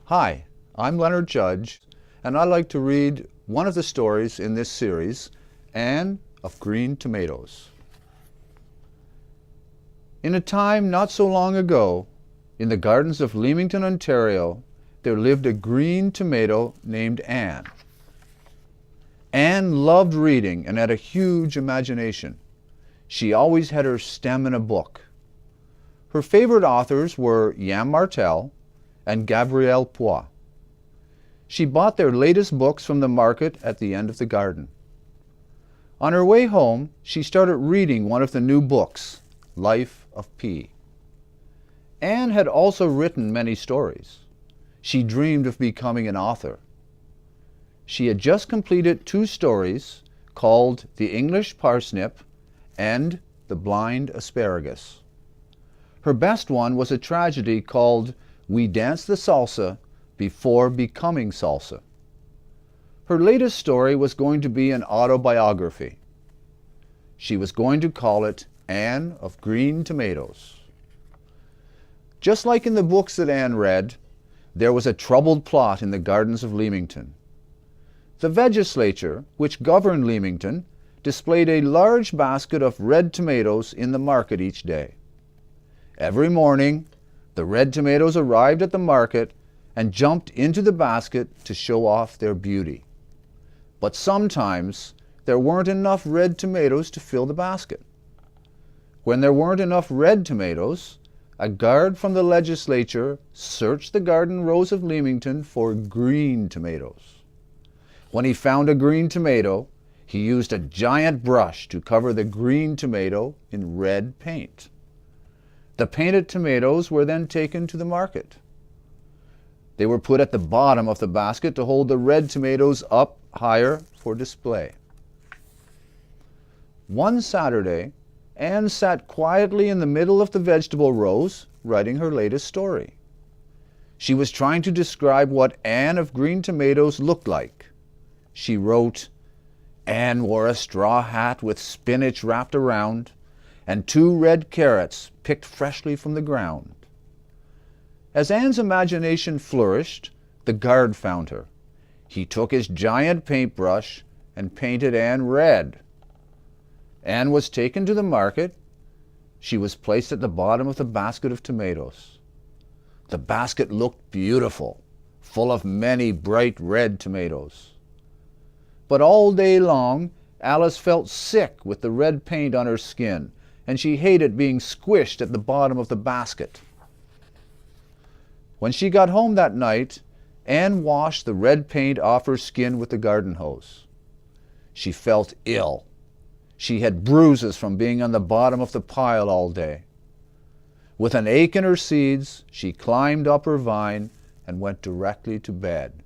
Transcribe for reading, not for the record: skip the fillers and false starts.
Hi, I'm Leonard Judge, and I'd like to read one of the stories in this series, Anne of Green Tomatoes. In a time not so long ago, in the gardens of Leamington, Ontario, there lived a green tomato named Anne. Anne loved reading and had a huge imagination. She always had her stem in a book. Her favorite authors were Yam Martel and Gabrielle Poix. She bought their latest books from the market at the end of the garden. On her way home, she started reading one of the new books, Life of P. Anne had also written many stories. She dreamed of becoming an author. She had just completed 2 stories called The English Parsnip and The Blind Asparagus. Her best one was a tragedy called We Danced the Salsa Before Becoming Salsa. Her latest story was going to be an autobiography. She was going to call it Anne of Green Tomatoes. Just like in the books that Anne read, there was a troubled plot in the gardens of Leamington. The legislature, which governed Leamington, displayed a large basket of red tomatoes in the market each day. Every morning, the red tomatoes arrived at the market and jumped into the basket to show off their beauty. But sometimes there weren't enough red tomatoes to fill the basket. When there weren't enough red tomatoes, a guard from the legislature searched the garden rows of Leamington for green tomatoes. When he found a green tomato, he used a giant brush to cover the green tomato in red paint. The painted tomatoes were then taken to the market. They were put at the bottom of the basket to hold the red tomatoes up higher for display. One Saturday, Anne sat quietly in the middle of the vegetable rows, writing her latest story. She was trying to describe what Anne of Green Tomatoes looked like. She wrote, Anne wore a straw hat with spinach wrapped around, and 2 red carrots picked freshly from the ground. As Anne's imagination flourished, the guard found her. He took his giant paintbrush and painted Anne red. Anne was taken to the market. She was placed at the bottom of the basket of tomatoes. The basket looked beautiful, full of many bright red tomatoes. But all day long, Alice felt sick with the red paint on her skin, and she hated being squished at the bottom of the basket. When she got home that night, Anne washed the red paint off her skin with the garden hose. She felt ill. She had bruises from being on the bottom of the pile all day. With an ache in her seeds, she climbed up her vine and went directly to bed.